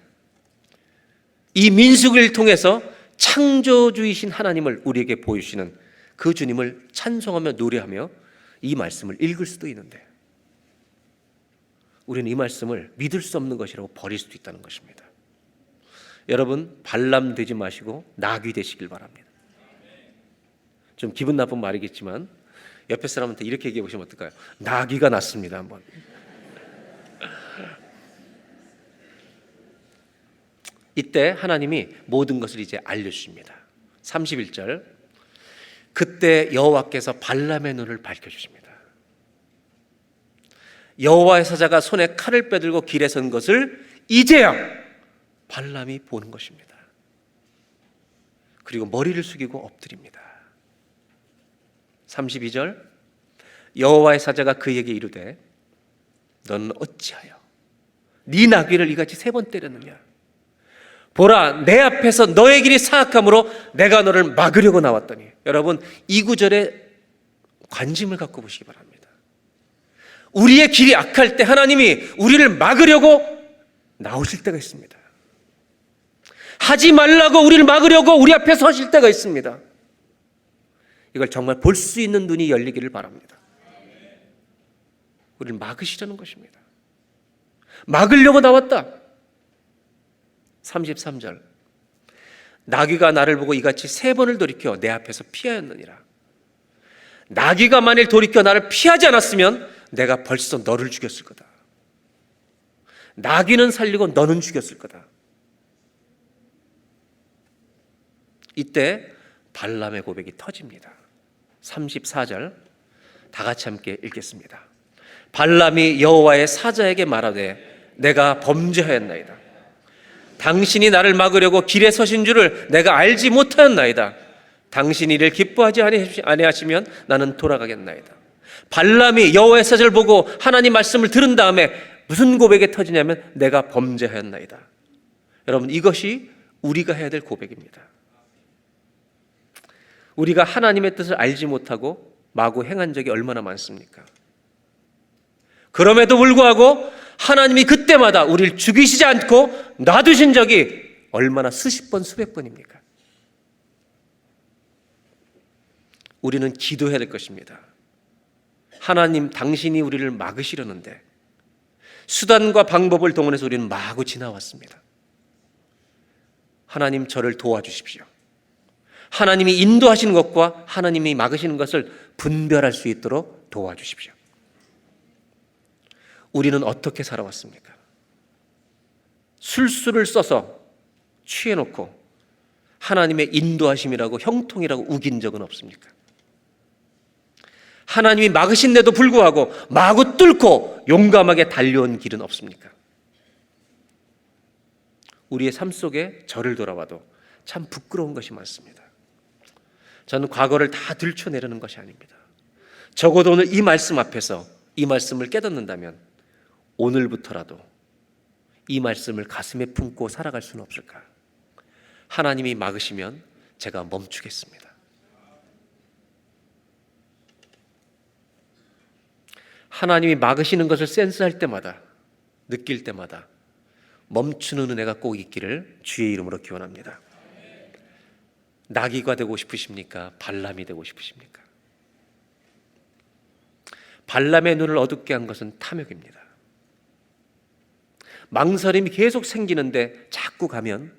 이 민수기를 통해서 창조주이신 하나님을 우리에게 보여주시는 그 주님을 찬송하며 노래하며 이 말씀을 읽을 수도 있는데 우리는 이 말씀을 믿을 수 없는 것이라고 버릴 수도 있다는 것입니다. 여러분 발람 되지 마시고 나귀 되시길 바랍니다. 좀 기분 나쁜 말이겠지만 옆에 사람한테 이렇게 얘기해 보시면 어떨까요? 나귀가 났습니다. 한번. 이때 하나님이 모든 것을 이제 알려주십니다. 31절 그때 여호와께서 발람의 눈을 밝혀주십니다. 여호와의 사자가 손에 칼을 빼들고 길에 선 것을 이제야 발람이 보는 것입니다. 그리고 머리를 숙이고 엎드립니다. 32절 여호와의 사자가 그에게 이르되 너는 어찌하여 네 나귀를 이같이 3번 때렸느냐? 보라 내 앞에서 너의 길이 사악함으로 내가 너를 막으려고 나왔더니. 여러분 이 구절에 관심을 갖고 보시기 바랍니다. 우리의 길이 악할 때 하나님이 우리를 막으려고 나오실 때가 있습니다. 하지 말라고 우리를 막으려고 우리 앞에 서실 때가 있습니다. 이걸 정말 볼 수 있는 눈이 열리기를 바랍니다. 우리를 막으시려는 것입니다. 막으려고 나왔다. 33절 나귀가 나를 보고 이같이 3번을 돌이켜 내 앞에서 피하였느니라. 나귀가 만일 돌이켜 나를 피하지 않았으면 내가 벌써 너를 죽였을 거다. 나귀는 살리고 너는 죽였을 거다. 이때 발람의 고백이 터집니다. 34절 다 같이 함께 읽겠습니다. 발람이 여호와의 사자에게 말하되 내가 범죄하였나이다. 당신이 나를 막으려고 길에 서신 줄을 내가 알지 못하였나이다. 당신이 이를 기뻐하지 아니하시면 나는 돌아가겠나이다. 발람이 여호와의 사절을 보고 하나님 말씀을 들은 다음에 무슨 고백이 터지냐면 내가 범죄하였나이다. 여러분, 이것이 우리가 해야 될 고백입니다. 우리가 하나님의 뜻을 알지 못하고 마구 행한 적이 얼마나 많습니까? 그럼에도 불구하고 하나님이 그때마다 우리를 죽이시지 않고 놔두신 적이 얼마나 수십 번 수백 번입니까? 우리는 기도해야 될 것입니다. 하나님, 당신이 우리를 막으시려는데 수단과 방법을 동원해서 우리는 마구 지나왔습니다. 하나님, 저를 도와주십시오. 하나님이 인도하시는 것과 하나님이 막으시는 것을 분별할 수 있도록 도와주십시오. 우리는 어떻게 살아왔습니까? 술수를 써서 취해놓고 하나님의 인도하심이라고 형통이라고 우긴 적은 없습니까? 하나님이 막으신데도 불구하고 마구 뚫고 용감하게 달려온 길은 없습니까? 우리의 삶 속에 저를 돌아봐도 참 부끄러운 것이 많습니다. 저는 과거를 다 들춰내려는 것이 아닙니다. 적어도 오늘 이 말씀 앞에서 이 말씀을 깨닫는다면 오늘부터라도 이 말씀을 가슴에 품고 살아갈 수는 없을까? 하나님이 막으시면 제가 멈추겠습니다. 하나님이 막으시는 것을 센스할 때마다, 느낄 때마다 멈추는 은혜가 꼭 있기를 주의 이름으로 기원합니다. 나귀가 되고 싶으십니까? 발람이 되고 싶으십니까? 발람의 눈을 어둡게 한 것은 탐욕입니다. 망설임이 계속 생기는데 자꾸 가면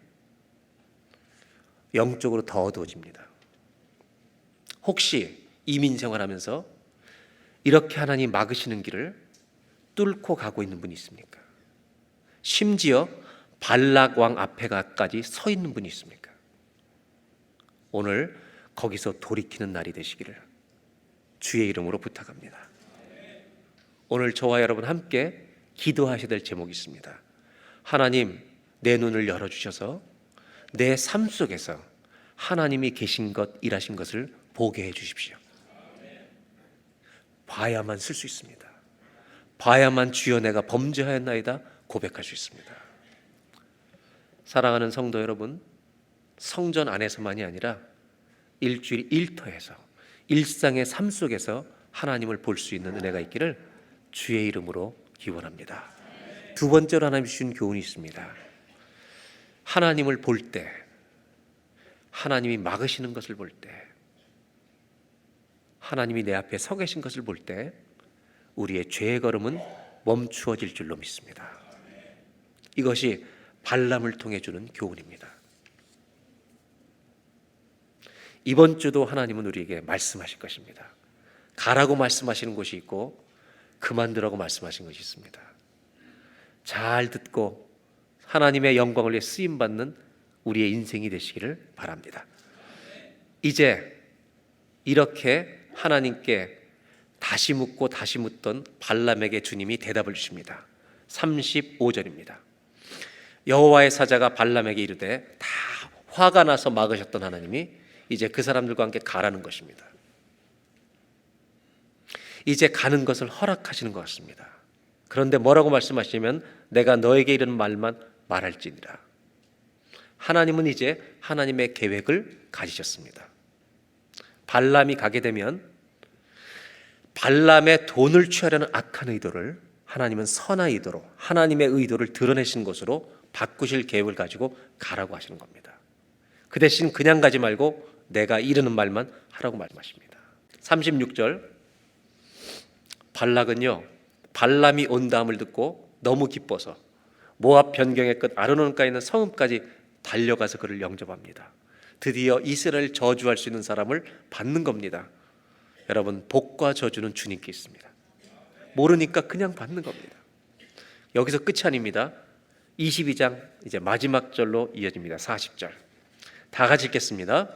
영적으로 더 어두워집니다. 혹시 이민 생활하면서 이렇게 하나님 막으시는 길을 뚫고 가고 있는 분이 있습니까? 심지어 발락 왕 앞에까지 서 있는 분이 있습니까? 오늘 거기서 돌이키는 날이 되시기를 주의 이름으로 부탁합니다. 오늘 저와 여러분 함께 기도하셔야 될 제목이 있습니다. 하나님, 내 눈을 열어주셔서 내 삶 속에서 하나님이 계신 것, 일하신 것을 보게 해주십시오. 봐야만 쓸 수 있습니다. 봐야만 주여 내가 범죄하였나이다 고백할 수 있습니다. 사랑하는 성도 여러분, 성전 안에서만이 아니라 일주일 일터에서 일상의 삶 속에서 하나님을 볼 수 있는 은혜가 있기를 주의 이름으로 기원합니다. 두 번째로 하나님 주신 교훈이 있습니다. 하나님을 볼 때, 하나님이 막으시는 것을 볼 때, 하나님이 내 앞에 서 계신 것을 볼 때 우리의 죄의 걸음은 멈추어질 줄로 믿습니다. 이것이 발람을 통해 주는 교훈입니다. 이번 주도 하나님은 우리에게 말씀하실 것입니다. 가라고 말씀하시는 곳이 있고 그만두라고 말씀하신 것이 있습니다. 잘 듣고 하나님의 영광을 위해 쓰임받는 우리의 인생이 되시기를 바랍니다. 이제 이렇게 하나님께 다시 묻고 다시 묻던 발람에게 주님이 대답을 주십니다. 35절입니다. 여호와의 사자가 발람에게 이르되, 다 화가 나서 막으셨던 하나님이 이제 그 사람들과 함께 가라는 것입니다. 이제 가는 것을 허락하시는 것 같습니다. 그런데 뭐라고 말씀하시냐면 내가 너에게 이르는 말만 말할지니라. 하나님은 이제 하나님의 계획을 가지셨습니다. 발람이 가게 되면 발람의 돈을 취하려는 악한 의도를 하나님은 선한 의도로, 하나님의 의도를 드러내신 것으로 바꾸실 계획을 가지고 가라고 하시는 겁니다. 그 대신 그냥 가지 말고 내가 이르는 말만 하라고 말씀하십니다. 36절, 발락은요, 발람이 온다함을 듣고 너무 기뻐서 모압 변경의 끝 아르논가에 있는 성읍까지 달려가서 그를 영접합니다. 드디어 이스라엘 저주할 수 있는 사람을 받는 겁니다. 여러분, 복과 저주는 주님께 있습니다. 모르니까 그냥 받는 겁니다. 여기서 끝이 아닙니다. 22장 이제 마지막 절로 이어집니다. 40절 다 같이 읽겠습니다.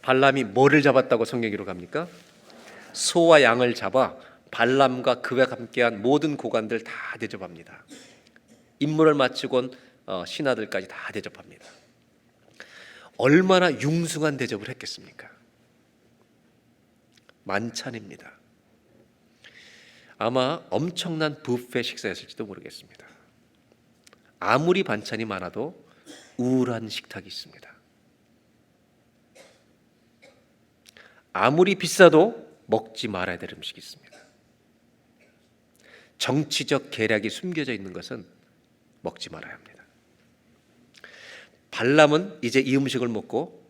발람이 뭐를 잡았다고 성경 기록합니까? 소와 양을 잡아 발람과 그와 함께한 모든 고관들 다 대접합니다. 임무를 마치곤 신하들까지 다 대접합니다. 얼마나 융숭한 대접을 했겠습니까? 만찬입니다. 아마 엄청난 뷔페 식사였을지도 모르겠습니다. 아무리 반찬이 많아도 우울한 식탁이 있습니다. 아무리 비싸도 먹지 말아야 될 음식이 있습니다. 정치적 계략이 숨겨져 있는 것은 먹지 말아야 합니다. 발람은 이제 이 음식을 먹고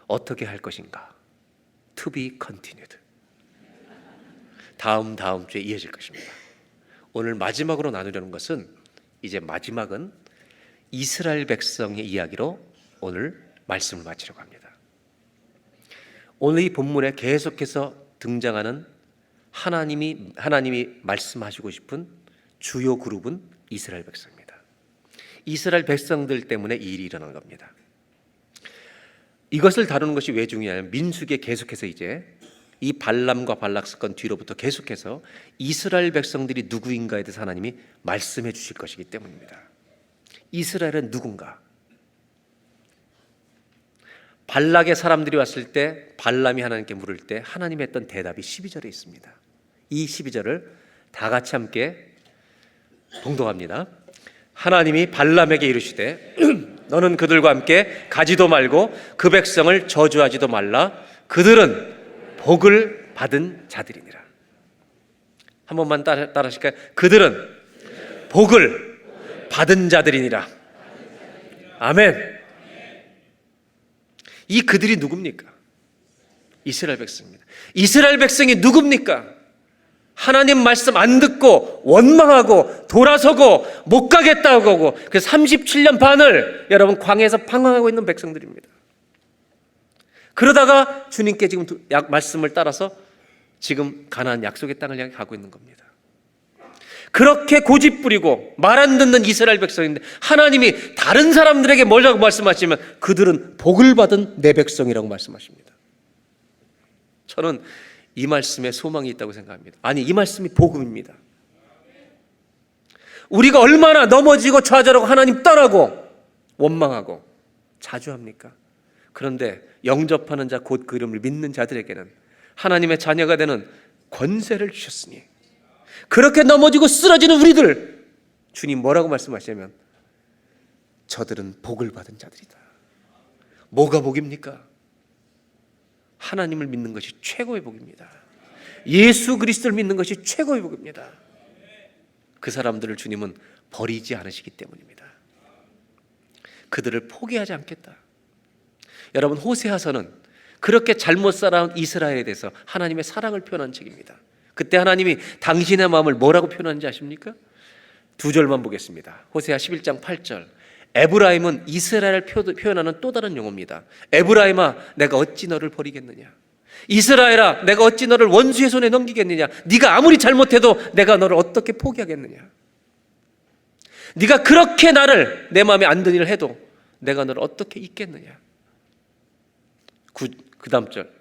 어떻게 할 것인가? To be continued. 다음 주에 이어질 것입니다. 오늘 마지막으로 나누려는 것은, 이제 마지막은 이스라엘 백성의 이야기로 오늘 말씀을 마치려고 합니다. 오늘 이 본문에 계속해서 등장하는 하나님이 말씀하시고 싶은 주요 그룹은 이스라엘 백성입니다. 이스라엘 백성들 때문에 이 일이 일어난 겁니다. 이것을 다루는 것이 왜 중요하냐면, 민수기에 계속해서 이제 이 발람과 발락 사건 뒤로부터 계속해서 이스라엘 백성들이 누구인가에 대해서 하나님이 말씀해 주실 것이기 때문입니다. 이스라엘은 누군가? 발락의 사람들이 왔을 때 발람이 하나님께 물을 때 하나님이 했던 대답이 12절에 있습니다. 이 12절을 다 같이 함께 봉독합니다. 하나님이 발람에게 이르시되 너는 그들과 함께 가지도 말고 그 백성을 저주하지도 말라. 그들은 복을 받은 자들이니라. 한 번만 따라하실까요? 그들은 복을 받은 자들이니라. 아멘. 이 그들이 누굽니까? 이스라엘 백성입니다. 이스라엘 백성이 누굽니까? 하나님 말씀 안 듣고 원망하고 돌아서고 못 가겠다고 하고 그 37년 반을 여러분 광야에서 방황하고 있는 백성들입니다. 그러다가 주님께 지금 말씀을 따라서 지금 가나안 약속의 땅을 향해 가고 있는 겁니다. 그렇게 고집부리고 말 안 듣는 이스라엘 백성인데 하나님이 다른 사람들에게 뭐라고 말씀하시면 그들은 복을 받은 내 백성이라고 말씀하십니다. 저는 이 말씀에 소망이 있다고 생각합니다. 아니, 이 말씀이 복음입니다. 우리가 얼마나 넘어지고 좌절하고 하나님 떠나고 원망하고 자주합니까? 그런데 영접하는 자 곧 그 이름을 믿는 자들에게는 하나님의 자녀가 되는 권세를 주셨으니, 그렇게 넘어지고 쓰러지는 우리들 주님 뭐라고 말씀하시냐면 저들은 복을 받은 자들이다. 뭐가 복입니까? 하나님을 믿는 것이 최고의 복입니다. 예수 그리스도를 믿는 것이 최고의 복입니다. 그 사람들을 주님은 버리지 않으시기 때문입니다. 그들을 포기하지 않겠다. 여러분, 호세아서는 그렇게 잘못 살아온 이스라엘에 대해서 하나님의 사랑을 표현한 책입니다. 그때 하나님이 당신의 마음을 뭐라고 표현하는지 아십니까? 2절만 보겠습니다. 호세아 11장 8절. 에브라임은 이스라엘을 표현하는 또 다른 용어입니다. 에브라임아, 내가 어찌 너를 버리겠느냐? 이스라엘아, 내가 어찌 너를 원수의 손에 넘기겠느냐? 네가 아무리 잘못해도 내가 너를 어떻게 포기하겠느냐? 네가 그렇게 나를 내 마음에 안 드는 일을 해도 내가 너를 어떻게 잊겠느냐? 그 다음 절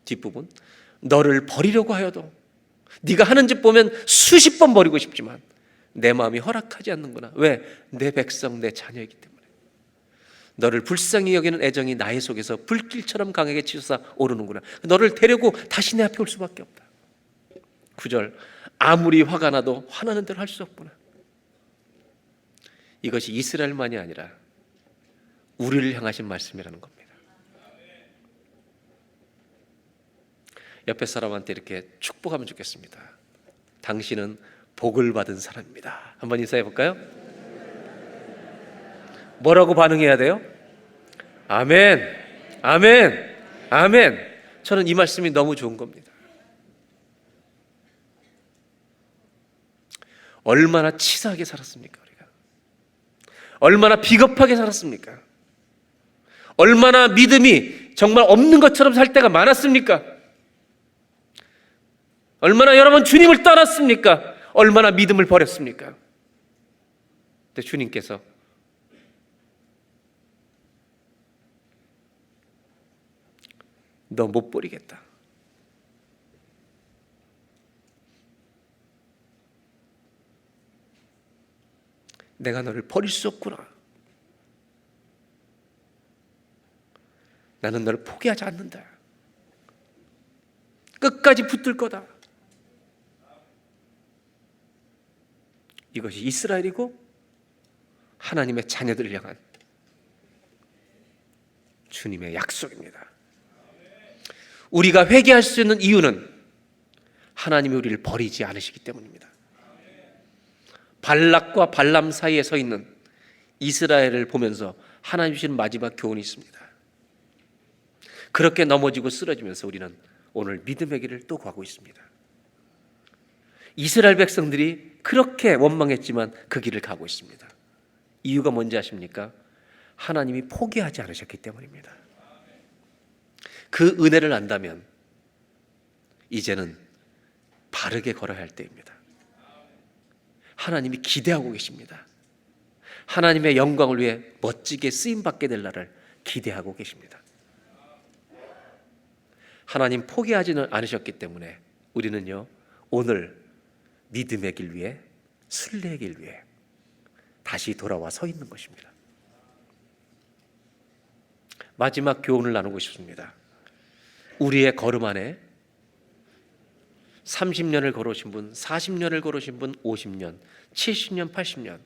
뒷부분. 너를 버리려고 하여도 네가 하는 짓 보면 수십 번 버리고 싶지만 내 마음이 허락하지 않는구나. 왜? 내 백성, 내 자녀이기 때문에. 너를 불쌍히 여기는 애정이 나의 속에서 불길처럼 강하게 치솟아 오르는구나. 너를 데리고 다시 내 앞에 올 수밖에 없다. 9절. 아무리 화가 나도 화나는 대로 할 수 없구나. 이것이 이스라엘만이 아니라 우리를 향하신 말씀이라는 겁니다. 옆에 사람한테 이렇게 축복하면 좋겠습니다. 당신은 복을 받은 사람입니다. 한번 인사해 볼까요? 뭐라고 반응해야 돼요? 아멘, 아멘, 아멘. 저는 이 말씀이 너무 좋은 겁니다. 얼마나 치사하게 살았습니까? 우리가 얼마나 비겁하게 살았습니까? 얼마나 믿음이 정말 없는 것처럼 살 때가 많았습니까? 얼마나 여러분 주님을 떠났습니까? 얼마나 믿음을 버렸습니까? 근데 주님께서 너 못 버리겠다. 내가 너를 버릴 수 없구나. 나는 너를 포기하지 않는다. 끝까지 붙들 거다. 이것이 이스라엘이고 하나님의 자녀들을 향한 주님의 약속입니다. 우리가 회개할 수 있는 이유는 하나님이 우리를 버리지 않으시기 때문입니다. 발락과 발람 사이에 서 있는 이스라엘을 보면서 하나님 주시는 마지막 교훈이 있습니다. 그렇게 넘어지고 쓰러지면서 우리는 오늘 믿음의 길을 또 가고 있습니다. 이스라엘 백성들이 그렇게 원망했지만 그 길을 가고 있습니다. 이유가 뭔지 아십니까? 하나님이 포기하지 않으셨기 때문입니다. 그 은혜를 안다면 이제는 바르게 걸어야 할 때입니다. 하나님이 기대하고 계십니다. 하나님의 영광을 위해 멋지게 쓰임받게 될 날을 기대하고 계십니다. 하나님 포기하지는 않으셨기 때문에 우리는요, 오늘 믿음의 길 위에, 순례의 길 위에 다시 돌아와 서 있는 것입니다. 마지막 교훈을 나누고 싶습니다. 우리의 걸음 안에 30년을 걸으신 분, 40년을 걸으신 분, 50년, 70년, 80년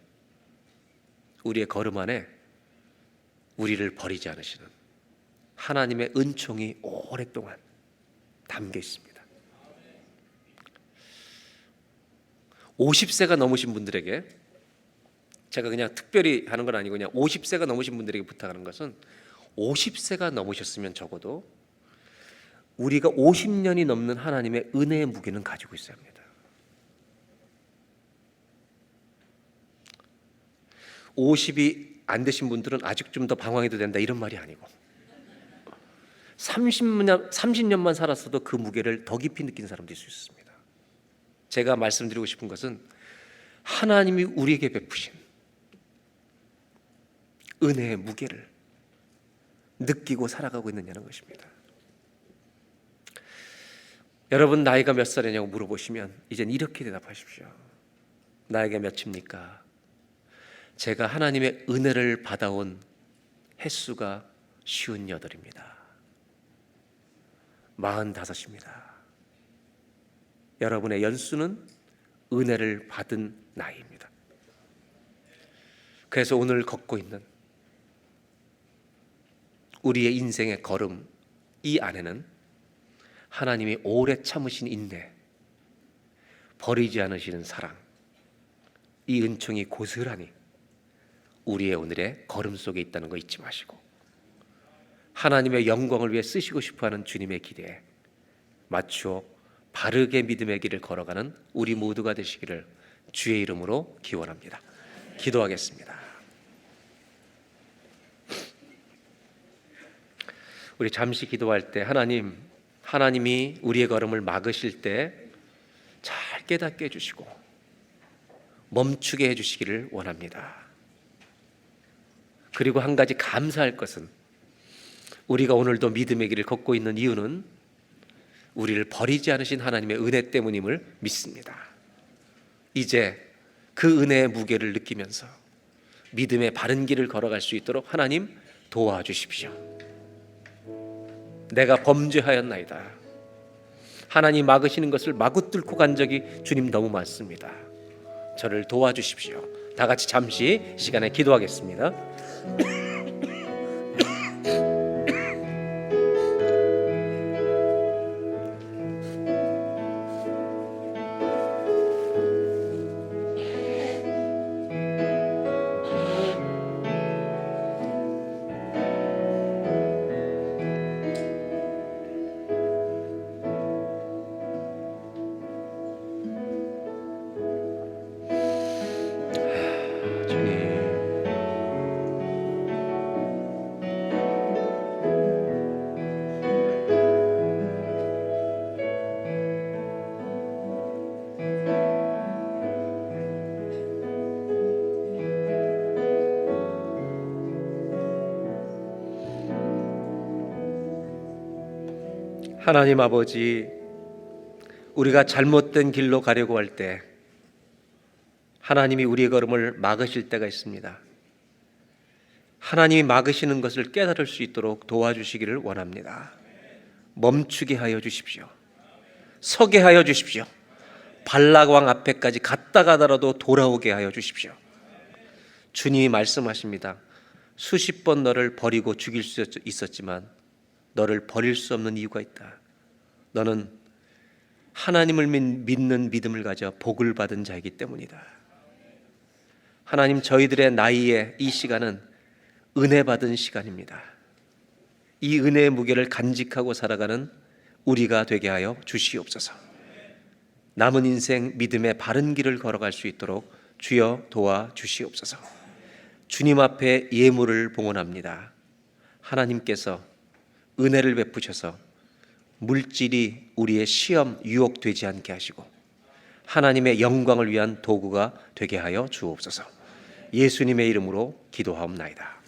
우리의 걸음 안에 우리를 버리지 않으시는 하나님의 은총이 오랫동안 담겨 있습니다. 50세가 넘으신 분들에게, 제가 그냥 특별히 하는 건 아니고 그냥 50세가 넘으신 분들에게 부탁하는 것은 50세가 넘으셨으면 적어도 우리가 50년이 넘는 하나님의 은혜의 무게는 가지고 있어야 합니다. 50이 안 되신 분들은 아직 좀 더 방황해도 된다 이런 말이 아니고 30년만 살았어도 그 무게를 더 깊이 느낀 사람도 있을 수 있습니다. 제가 말씀드리고 싶은 것은 하나님이 우리에게 베푸신 은혜의 무게를 느끼고 살아가고 있느냐는 것입니다. 여러분 나이가 몇 살이냐고 물어보시면 이젠 이렇게 대답하십시오. 나이가 몇입니까? 제가 하나님의 은혜를 받아온 횟수가 58입니다. 45입니다. 여러분의 연수는 은혜를 받은 나이입니다. 그래서 오늘 걷고 있는 우리의 인생의 걸음, 이 안에는 하나님이 오래 참으신 인내, 버리지 않으시는 사랑, 이 은총이 고스란히 우리의 오늘의 걸음 속에 있다는 거 잊지 마시고 하나님의 영광을 위해 쓰시고 싶어하는 주님의 기대에 맞추어 바르게 믿음의 길을 걸어가는 우리 모두가 되시기를 주의 이름으로 기원합니다. 기도하겠습니다. 우리 잠시 기도할 때 하나님이 우리의 걸음을 막으실 때 잘 깨닫게 해주시고 멈추게 해주시기를 원합니다. 그리고 한 가지 감사할 것은 우리가 오늘도 믿음의 길을 걷고 있는 이유는 우리를 버리지 않으신 하나님의 은혜 때문임을 믿습니다. 이제 그 은혜의 무게를 느끼면서 믿음의 바른 길을 걸어갈 수 있도록 하나님 도와주십시오. 내가 범죄하였나이다. 하나님 막으시는 것을 마구 뚫고 간 적이 주님 너무 많습니다. 저를 도와주십시오. 다 같이 잠시 시간에 기도하겠습니다. 하나님 아버지, 우리가 잘못된 길로 가려고 할 때 하나님이 우리의 걸음을 막으실 때가 있습니다. 하나님이 막으시는 것을 깨달을 수 있도록 도와주시기를 원합니다. 멈추게 하여 주십시오. 서게 하여 주십시오. 발락왕 앞에까지 갔다 가더라도 돌아오게 하여 주십시오. 주님이 말씀하십니다. 수십 번 너를 버리고 죽일 수 있었지만 너를 버릴 수 없는 이유가 있다. 너는 하나님을 믿는 믿음을 가져 복을 받은 자이기 때문이다. 하나님, 저희들의 나이에 이 시간은 은혜 받은 시간입니다. 이 은혜의 무게를 간직하고 살아가는 우리가 되게 하여 주시옵소서. 남은 인생 믿음의 바른 길을 걸어갈 수 있도록 주여 도와주시옵소서. 주님 앞에 예물을 봉헌합니다. 하나님께서 은혜를 베푸셔서 물질이 우리의 시험 유혹되지 않게 하시고 하나님의 영광을 위한 도구가 되게 하여 주옵소서. 예수님의 이름으로 기도하옵나이다.